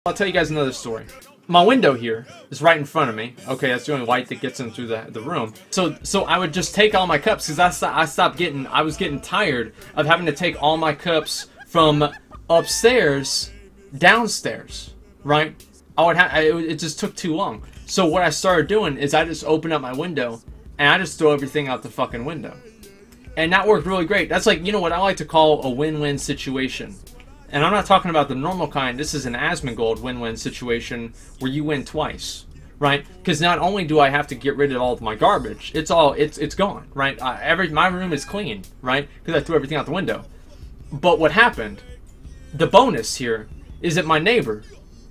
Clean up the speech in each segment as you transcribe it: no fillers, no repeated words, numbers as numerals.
I'll tell you guys another story. My window here is right in front of me. Okay, that's the only light that gets in through the room. So I would just take all my cups because I was getting tired of having to take all my cups from upstairs downstairs, right? It just took too long. So what I started doing is I just opened up my window and I just throw everything out the fucking window. And that worked really great. That's like, you know what I like to call a win-win situation. And I'm not talking about the normal kind. This is an Asmongold win-win situation where you win twice, right? Because not only do I have to get rid of all of my garbage, it's gone, right? My room is clean, right? Because I threw everything out the window. But what happened? The bonus here is that my neighbor,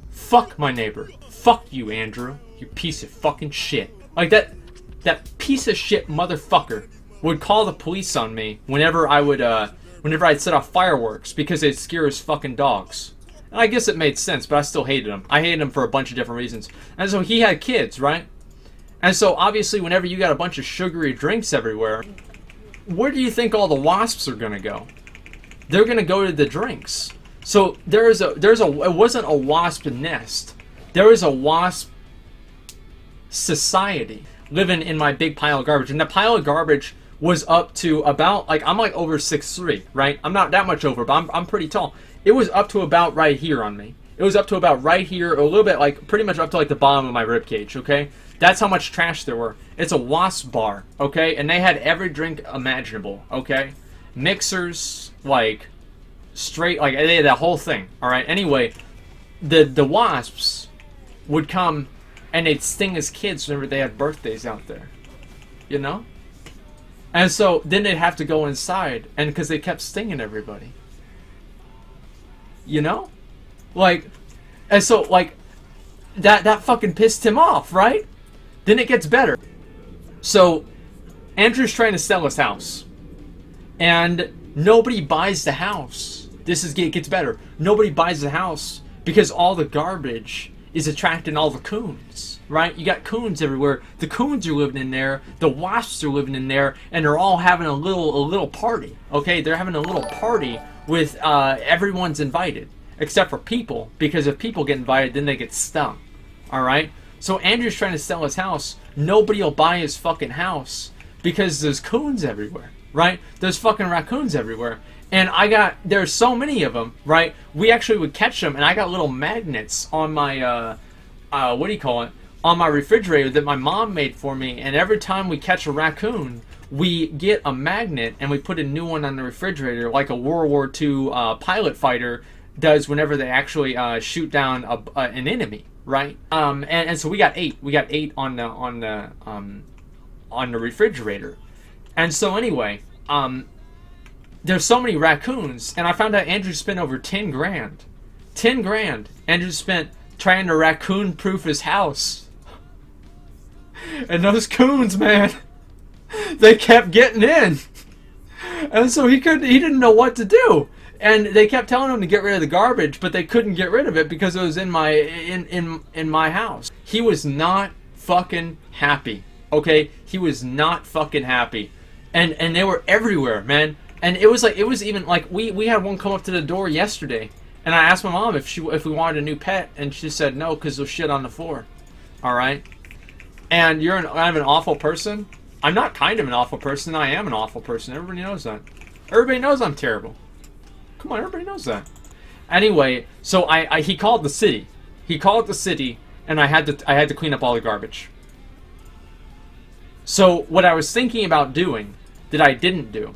fuck my neighbor, fuck you, Andrew, you piece of fucking shit. Like that piece of shit motherfucker would call the police on me whenever I'd set off fireworks because they'd scare his fucking dogs. And I guess it made sense, but I still hated him. I hated him for a bunch of different reasons. And so he had kids, right? And so obviously whenever you got a bunch of sugary drinks everywhere, where do you think all the wasps are gonna go? They're gonna go to the drinks. So it wasn't a wasp nest. There was a wasp society living in my big pile of garbage. And the pile of garbage was up to about, like, I'm like over 6'3", right? I'm not that much over, but I'm pretty tall. It was up to about right here on me. It was up to about right here, a little bit, like, pretty much up to, like, the bottom of my rib cage, okay? That's how much trash there were. It's a wasp bar, okay? And they had every drink imaginable, okay? Mixers, like, straight, like, they had that whole thing, alright? Anyway, the wasps would come and they'd sting his kids whenever they had birthdays out there, you know? And so then they'd have to go inside, and because they kept stinging everybody, you know, like, and so like that fucking pissed him off, right? Then it gets better. So Andrew's trying to sell his house, and nobody buys the house. It gets better. Nobody buys the house because all the garbage is attracting all the coons, right? You got coons everywhere. The coons are living in there. The wasps are living in there, and they're all having a little party. Okay, they're having a little party with everyone's invited except for people, because if people get invited, then they get stung. All right. So Andrew's trying to sell his house. Nobody will buy his fucking house because there's coons everywhere, right? There's fucking raccoons everywhere. And there's so many of them, right? We actually would catch them, and I got little magnets on my, what do you call it? On my refrigerator that my mom made for me, and every time we catch a raccoon, we get a magnet, and we put a new one on the refrigerator, like a World War II pilot fighter does whenever they actually shoot down an enemy, right? And so we got 8. We got 8 on the refrigerator. And so anyway, there's so many raccoons, and I found out Andrew spent over 10 grand. 10 grand Andrew spent trying to raccoon-proof his house. And those coons, man, they kept getting in. And so he didn't know what to do. And they kept telling him to get rid of the garbage, but they couldn't get rid of it because it was in my house. He was not fucking happy. Okay? He was not fucking happy. And they were everywhere, man. And it was even like we had one come up to the door yesterday, and I asked my mom if we wanted a new pet, and she said no because there's shit on the floor. All right, and I'm an awful person. I'm not kind of an awful person. I am an awful person. Everybody knows that. Everybody knows I'm terrible. Come on, everybody knows that. Anyway, so he called the city. He called the city, and I had to clean up all the garbage. So what I was thinking about doing that I didn't do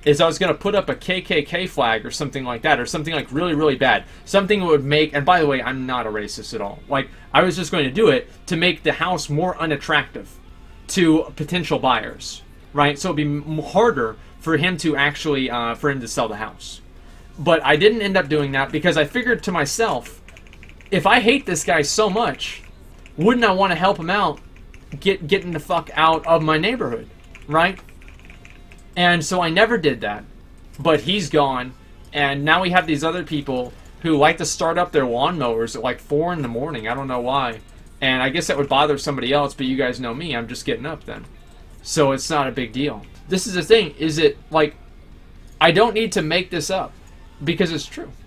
is I was going to put up a KKK flag or something like that, or something like really, really bad. Something that would make, and by the way, I'm not a racist at all. Like, I was just going to do it to make the house more unattractive to potential buyers, right? So it'd be harder for him to actually, for him to sell the house. But I didn't end up doing that because I figured to myself, if I hate this guy so much, wouldn't I want to help him out getting the fuck out of my neighborhood, right? And so I never did that, but he's gone, and now we have these other people who like to start up their lawnmowers at like 4 in the morning. I don't know why, and I guess that would bother somebody else, but you guys know me, I'm just getting up then. So it's not a big deal. This is the thing, is it like, I don't need to make this up, because it's true.